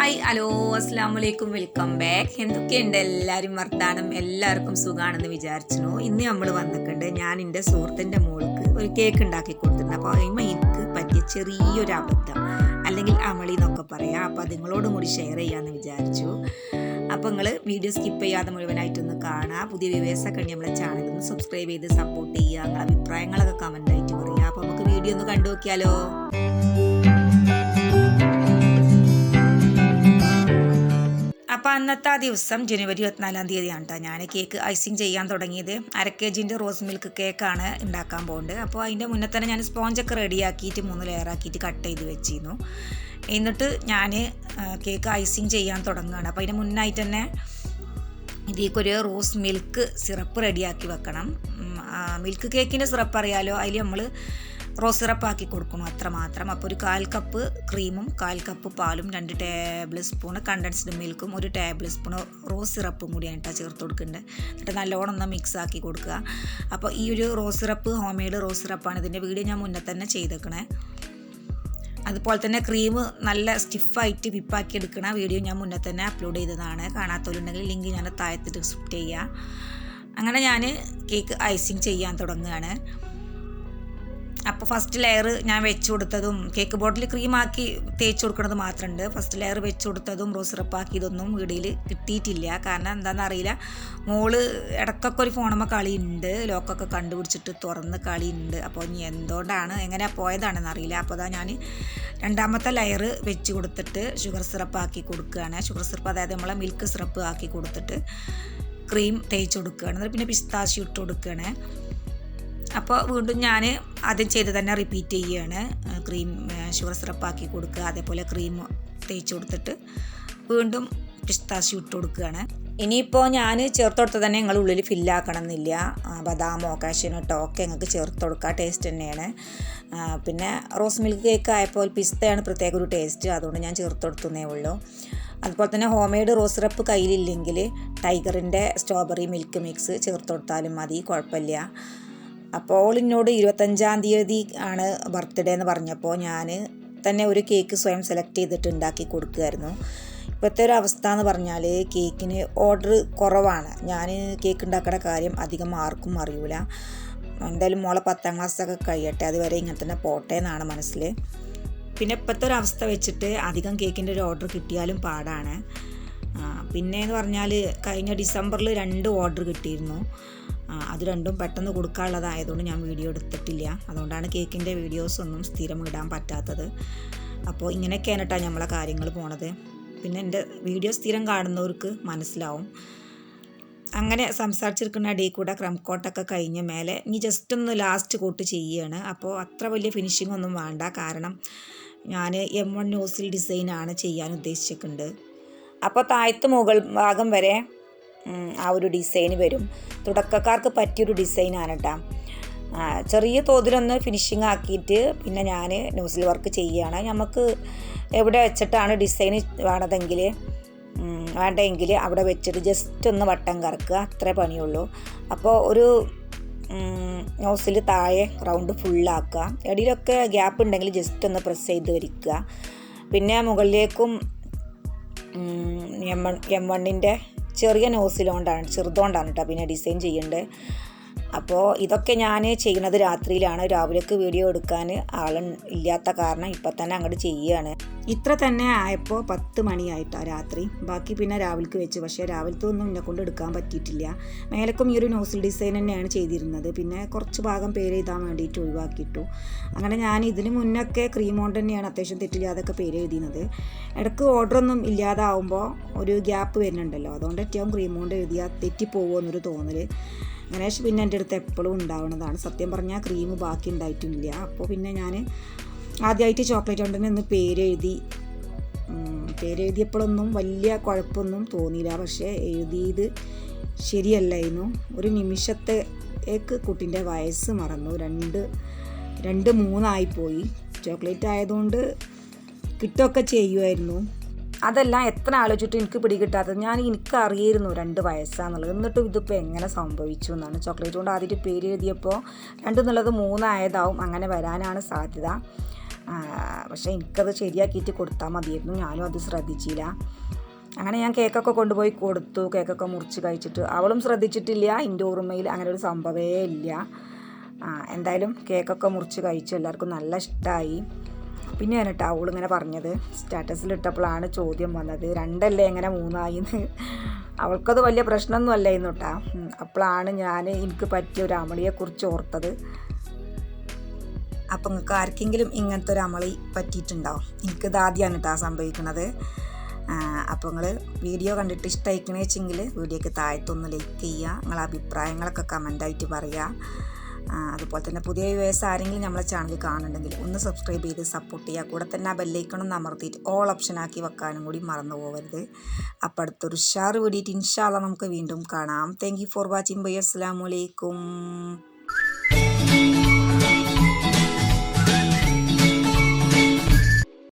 Hi hello അസ്സലാമലൈക്കും welcome back. എന്തൊക്കെയുണ്ട് എല്ലാവരും വർത്താനം? എല്ലാവർക്കും സുഖമാണെന്ന് വിചാരിച്ചു. ഇന്ന് നമ്മൾ വന്നിട്ടുണ്ട്. ഞാൻ എൻ്റെ സുഹൃത്തിൻ്റെ മോൾക്ക് ഒരു കേക്ക് ഉണ്ടാക്കി കൊടുത്തിട്ടുണ്ട്. അപ്പോൾ എനിക്ക് പറ്റിയ ചെറിയൊരു അബദ്ധം, അല്ലെങ്കിൽ അമളി എന്നൊക്കെ പറയാം. അപ്പോൾ അത് നിങ്ങളോടും കൂടി ഷെയർ ചെയ്യാമെന്ന് വിചാരിച്ചു. അപ്പോൾ നിങ്ങൾ വീഡിയോ സ്കിപ്പ് ചെയ്യാതെ മുഴുവനായിട്ടൊന്ന് കാണുക. പുതിയ വ്യൂവേഴ്സൊക്കെ ഉണ്ടെങ്കിൽ നമ്മളെ ചാനൽ ഒന്ന് സബ്സ്ക്രൈബ് ചെയ്ത് സപ്പോർട്ട് ചെയ്യുക. നിങ്ങളുടെ അഭിപ്രായങ്ങളൊക്കെ കമൻ്റായിട്ട് പറയുക. അപ്പോൾ നമുക്ക് വീഡിയോ ഒന്ന് കണ്ടു നോക്കിയാലോ. അപ്പോൾ അന്നത്തെ ആ ദിവസം ജനുവരി 24-ാം തീയതിയാണ് കേട്ടോ ഞാൻ കേക്ക് ഐസിങ് ചെയ്യാൻ തുടങ്ങിയത്. 1/2 kg റോസ് മിൽക്ക് കേക്കാണ് ഉണ്ടാക്കാൻ പോകുന്നത്. അപ്പോൾ അതിൻ്റെ മുന്നേ തന്നെ ഞാൻ സ്പോഞ്ചൊക്കെ റെഡിയാക്കിയിട്ട് 3 ലെയറാക്കിയിട്ട് കട്ട് ചെയ്ത് വെച്ചിരുന്നു. എന്നിട്ട് ഞാൻ കേക്ക് ഐസിങ് ചെയ്യാൻ തുടങ്ങുകയാണ്. അപ്പോൾ അതിന് മുന്നായിട്ട് തന്നെ ഇതിലേക്കൊരു റോസ് മിൽക്ക് സിറപ്പ് റെഡിയാക്കി വെക്കണം. മിൽക്ക് കേക്കിൻ്റെ സിറപ്പ് അറിയാലോ, അതിൽ നമ്മൾ റോസ് സിറപ്പാക്കി കൊടുക്കണം, അത്രമാത്രം. അപ്പോൾ ഒരു 1/4 കപ്പ് ക്രീമും 1/4 കപ്പ് പാലും 2 ടേബിൾ സ്പൂൺ കണ്ടൻസ്ഡ് മിൽക്കും 1 ടേബിൾ സ്പൂൺ റോസ് സിറപ്പും കൂടിയാണ് കേട്ടോ ചേർത്ത് കൊടുക്കേണ്ടത്. എന്നിട്ട് നല്ലോണം ഒന്ന് മിക്സ് ആക്കി കൊടുക്കുക. അപ്പോൾ ഈ ഒരു rose syrup homemade rose സിറപ്പാണ്. ഇതിൻ്റെ വീഡിയോ ഞാൻ മുന്നേ തന്നെ ചെയ്തേക്കണേ. അതുപോലെ തന്നെ ക്രീം നല്ല സ്റ്റിഫായിട്ട് വിപ്പാക്കി എടുക്കണ വീഡിയോ ഞാൻ മുന്നേ തന്നെ അപ്ലോഡ് ചെയ്തതാണ്. കാണാത്തവരുണ്ടെങ്കിൽ ലിങ്ക് ഞാൻ താഴത്ത് ഡിസ്ക്രിപ്റ്റ് ചെയ്യാം. അങ്ങനെ ഞാൻ കേക്ക് ഐസിങ് ചെയ്യാൻ തുടങ്ങുകയാണ്. അപ്പോൾ ഫസ്റ്റ് ലെയർ ഞാൻ വെച്ച് കൊടുത്തതും കേക്ക് ബോട്ടിൽ ക്രീമാക്കി തേച്ച് കൊടുക്കുന്നത് മാത്രമുണ്ട്. ഫസ്റ്റ് ലെയർ വെച്ച് കൊടുത്തതും റോസ് സിറപ്പാക്കി ഇതൊന്നും വീഡിയോയിൽ കിട്ടിയിട്ടില്ല. കാരണം എന്താണെന്ന് അറിയില്ല, മോള് ഇടയ്ക്കൊക്കെ ഒരു ഫോണുമ്മ കളിയുണ്ട്, ലോക്കൊക്കെ കണ്ടുപിടിച്ചിട്ട് തുറന്ന് കളിയുണ്ട്. അപ്പോൾ ഇനി എന്തുകൊണ്ടാണ് എങ്ങനെ പോയതാണെന്ന് അറിയില്ല. അപ്പോൾ അതാ ഞാൻ രണ്ടാമത്തെ ലെയർ വെച്ച് കൊടുത്തിട്ട് ഷുഗർ സിറപ്പാക്കി കൊടുക്കുകയാണ്. ഷുഗർ സിറപ്പ് അതായത് നമ്മളെ മിൽക്ക് സിറപ്പ് ആക്കി കൊടുത്തിട്ട് ക്രീം തേച്ച് കൊടുക്കുകയാണ്. എന്നിട്ട് പിന്നെ പിസ്താശി ഇട്ട് കൊടുക്കുകയാണ്. അപ്പോൾ വീണ്ടും ഞാൻ ആദ്യം ചെയ്ത് തന്നെ റിപ്പീറ്റ് ചെയ്യുകയാണ്. ക്രീം ഷുഗർ സിറപ്പാക്കി കൊടുക്കുക, അതേപോലെ ക്രീം തേച്ച് കൊടുത്തിട്ട് വീണ്ടും പിസ്താശി ഇട്ട് കൊടുക്കുകയാണ്. ഇനിയിപ്പോൾ ഞാൻ ചേർത്ത് കൊടുത്ത് തന്നെ നിങ്ങൾ ഉള്ളിൽ ഫില്ലാക്കണം എന്നില്ല. ബദാമോ കാഷ്യൂനട്ടോ ഒക്കെ നിങ്ങൾക്ക് ചേർത്ത് കൊടുക്കുക, ടേസ്റ്റ് തന്നെയാണ്. പിന്നെ റോസ് മിൽക്ക് കേക്ക് ആയപ്പോൾ പിസ്തയാണ് പ്രത്യേക ഒരു ടേസ്റ്റ്, അതുകൊണ്ട് ഞാൻ ചേർത്ത് കൊടുത്തേ ഉള്ളൂ. അതുപോലെ തന്നെ ഹോം മെയ്ഡ് റോസ് സിറപ്പ് കയ്യിലില്ലെങ്കിൽ ടൈഗറിൻ്റെ സ്ട്രോബെറി മിൽക്ക് മിക്സ് ചേർത്ത് കൊടുത്താലും മതി, കുഴപ്പമില്ല. അപ്പോൾ എന്നോട് 25-ാം തീയതി ആണ് ബർത്ത്ഡേ എന്ന് പറഞ്ഞപ്പോൾ ഞാൻ തന്നെ ഒരു കേക്ക് സ്വയം സെലക്ട് ചെയ്തിട്ട് ഉണ്ടാക്കി കൊടുക്കുമായിരുന്നു. ഇപ്പോഴത്തെ ഒരു അവസ്ഥ എന്ന് പറഞ്ഞാൽ കേക്കിന് ഓർഡർ കുറവാണ്. ഞാൻ കേക്ക് ഉണ്ടാക്കുന്ന കാര്യം അധികം ആർക്കും അറിയില്ല. എന്തായാലും മോളെ 10ാം ക്ലാസ്സൊക്കെ കഴിയട്ടെ, അതുവരെ ഇങ്ങനെ തന്നെ പോട്ടെ എന്നാണ് മനസ്സിൽ. പിന്നെ ഇപ്പോഴത്തെ ഒരു അവസ്ഥ വെച്ചിട്ട് അധികം കേക്കിൻ്റെ ഒരു ഓർഡർ കിട്ടിയാലും പാടാണ്. പിന്നെ എന്ന് പറഞ്ഞാൽ കഴിഞ്ഞ ഡിസംബറിൽ 2 ഓർഡർ കിട്ടിയിരുന്നു. അത് രണ്ടും പെട്ടെന്ന് കൊടുക്കാനുള്ളതായതുകൊണ്ട് ഞാൻ വീഡിയോ എടുത്തിട്ടില്ല. അതുകൊണ്ടാണ് കേക്കിൻ്റെ വീഡിയോസൊന്നും സ്ഥിരം ഇടാൻ പറ്റാത്തത്. അപ്പോൾ ഇങ്ങനെയൊക്കെയാണ് കേട്ടോ നമ്മളെ കാര്യങ്ങൾ പോണത്. പിന്നെ എൻ്റെ വീഡിയോ സ്ഥിരം കാണുന്നവർക്ക് മനസ്സിലാവും. അങ്ങനെ സംസാരിച്ചിരിക്കുന്ന ഇടയിൽ കൂടെ ക്രം കോട്ടൊക്കെ കഴിഞ്ഞ് മേലെ ഇനി ജസ്റ്റ് ഒന്ന് ലാസ്റ്റ് കോട്ട് ചെയ്യുകയാണ്. അപ്പോൾ അത്ര വലിയ ഫിനിഷിംഗ് ഒന്നും വേണ്ട, കാരണം ഞാൻ M1 നോസിൽ ഡിസൈനാണ് ചെയ്യാൻ ഉദ്ദേശിച്ചിട്ടുണ്ട്. അപ്പോൾ താഴത്ത് മുകൾ ഭാഗം വരെ ആ ഒരു ഡിസൈന് വരും. തുടക്കക്കാർക്ക് പറ്റിയൊരു ഡിസൈനാണ് കേട്ടോ. ചെറിയ തോതിലൊന്ന് ഫിനിഷിങ് ആക്കിയിട്ട് പിന്നെ ഞാൻ നോസിൽ വർക്ക് ചെയ്യുകയാണ്. നമുക്ക് എവിടെ വെച്ചിട്ടാണ് ഡിസൈൻ വേണ്ടെങ്കിൽ അവിടെ വെച്ചിട്ട് ജസ്റ്റ് ഒന്ന് വട്ടം കറക്കുക, അത്രേ പണിയുള്ളൂ. അപ്പോൾ ഒരു നോസിൽ താഴെ റൗണ്ട് ഫുള്ളാക്കുക. ഇടയിലൊക്കെ ഗ്യാപ്പ് ഉണ്ടെങ്കിൽ ജസ്റ്റ് ഒന്ന് പ്രസ് ചെയ്ത് വരിക്കുക. പിന്നെ മുകളിലേക്കും M1-ൻ്റെ ചെറിയ ചെറുതുകൊണ്ടാണ് കേട്ടോ പിന്നെ ഡിസൈൻ ചെയ്യേണ്ടത്. അപ്പോൾ ഇതൊക്കെ ഞാൻ ചെയ്യുന്നത് രാത്രിയിലാണ്. രാവിലേക്ക് വീഡിയോ എടുക്കാൻ ഇല്ലാത്ത കാരണം ഇപ്പം തന്നെ അങ്ങോട്ട് ചെയ്യുകയാണ്. ഇത്ര തന്നെ ആയപ്പോൾ 10 മണിയായിട്ടാണ് രാത്രി. ബാക്കി പിന്നെ രാവിലേക്ക് വെച്ചു. പക്ഷേ രാവിലത്തെ ഒന്നും എന്നെ കൊണ്ട് എടുക്കാൻ പറ്റിയിട്ടില്ല. മേലക്കും ഈ ഒരു നോസിൽ ഡിസൈൻ തന്നെയാണ് ചെയ്തിരുന്നത്. പിന്നെ കുറച്ച് ഭാഗം പേര് എഴുതാൻ വേണ്ടിയിട്ട് ഒഴിവാക്കിയിട്ടു. അങ്ങനെ ഞാൻ ഇതിന് മുന്നൊക്കെ ക്രീം കൊണ്ട് തന്നെയാണ് അത്യാവശ്യം തെറ്റില്ലാതൊക്കെ പേര് എഴുതിയത്. ഇടയ്ക്ക് ഓർഡറൊന്നും ഇല്ലാതാവുമ്പോൾ ഒരു ഗ്യാപ്പ് വരുന്നുണ്ടല്ലോ, അതുകൊണ്ട് ഏറ്റവും ക്രീം കൊണ്ട് എഴുതിയാൽ തെറ്റിപ്പോകുമോ എന്നൊരു തോന്നൽ. അങ്ങനെ പിന്നെ എൻ്റെ അടുത്ത് എപ്പോഴും ഉണ്ടാവുന്നതാണ്. സത്യം പറഞ്ഞാൽ ക്രീം ബാക്കി ഉണ്ടായിട്ടില്ല. അപ്പോൾ പിന്നെ ഞാൻ ആദ്യമായിട്ട് ചോക്ലേറ്റ് കൊണ്ട് തന്നെ ഒന്ന് പേരെഴുതിയപ്പോഴൊന്നും വലിയ കുഴപ്പമൊന്നും തോന്നിയില്ല. പക്ഷേ എഴുതിയത് ശരിയല്ലായിരുന്നു. ഒരു നിമിഷത്തേക്ക് കുട്ടീൻ്റെ വയസ്സ് മറന്നു. 2-3 ആയിപ്പോയി. ചോക്ലേറ്റ് ആയതുകൊണ്ട് കിട്ടുകയൊക്കെ ചെയ്യുമായിരുന്നു. അതെല്ലാം എത്ര ആലോചിച്ചിട്ട് എനിക്ക് പിടികിട്ടാത്തത്. എനിക്ക് അറിയായിരുന്നു 2 വയസ്സാന്നുള്ളത്. എന്നിട്ടും ഇതിപ്പോൾ എങ്ങനെ സംഭവിച്ചു എന്നാണ്. ചോക്ലേറ്റ് കൊണ്ട് ആദ്യമായിട്ട് പേര് എഴുതിയപ്പോൾ 2 എന്നുള്ളത് 3 ആയതാവും. അങ്ങനെ വരാനാണ് സാധ്യത. പക്ഷേ എനിക്കത് ശരിയാക്കിയിട്ട് കൊടുത്താൽ മതിയായിരുന്നു. ഞാനും അത് ശ്രദ്ധിച്ചില്ല. അങ്ങനെ ഞാൻ കേക്കൊക്കെ കൊണ്ടുപോയി കൊടുത്തു. കേക്കൊക്കെ മുറിച്ച് കഴിച്ചിട്ട് അവളും ശ്രദ്ധിച്ചിട്ടില്ല. എൻ്റെ ഓർമ്മയിൽ അങ്ങനെ ഒരു സംഭവമേ ഇല്ല. എന്തായാലും കേക്കൊക്കെ മുറിച്ച് കഴിച്ചു. എല്ലാവർക്കും നല്ല ഇഷ്ടമായി. പിന്നെയാണ് കേട്ടോ അവളിങ്ങനെ പറഞ്ഞത്, സ്റ്റാറ്റസിലിട്ടപ്പോഴാണ് ചോദ്യം വന്നത്, 2 എങ്ങനെ 3 എന്ന്. അവൾക്കത് വലിയ പ്രശ്നമൊന്നും അല്ലായിരുന്നു കേട്ടോ. അപ്പോഴാണ് ഞാൻ എനിക്ക് പറ്റിയ ഒരു അമളിയെക്കുറിച്ച് ഓർത്തത്. അപ്പം നിങ്ങൾക്ക് ആർക്കെങ്കിലും ഇങ്ങനത്തെ ഒരു അമളി പറ്റിയിട്ടുണ്ടോ? എനിക്കിത് ആദ്യമാണ് കേട്ടോ സംഭവിക്കുന്നത്. അപ്പോൾ നിങ്ങൾ വീഡിയോ കണ്ടിട്ട് ഇഷ്ടമായിക്കണേ വെച്ചെങ്കിൽ വീഡിയോക്ക് താഴത്തൊന്ന് ലൈക്ക് ചെയ്യുക, നിങ്ങളെ അഭിപ്രായങ്ങളൊക്കെ കമൻ്റായിട്ട് പറയുക. അതുപോലെ തന്നെ പുതിയ വ്യൂവേഴ്സ് ആരെങ്കിലും നമ്മളെ ചാനൽ കാണുന്നുണ്ടെങ്കിൽ ഒന്ന് സബ്സ്ക്രൈബ് ചെയ്ത് സപ്പോർട്ട് ചെയ്യുക. കൂടെ തന്നെ ആ ബെല്ലൈക്കണൊന്ന് അമർത്തിയിട്ട് ഓൾ ഓപ്ഷനാക്കി വെക്കാനും കൂടി മറന്നു പോകരുത്. അപ്പോൾ അടുത്തൊരു ഷെയർ വീഡിയോ ഇൻഷാ അല്ലാഹ് നമുക്ക് വീണ്ടും കാണാം. Thank you for watching. Bye. അസ്സലാമു അലൈക്കും.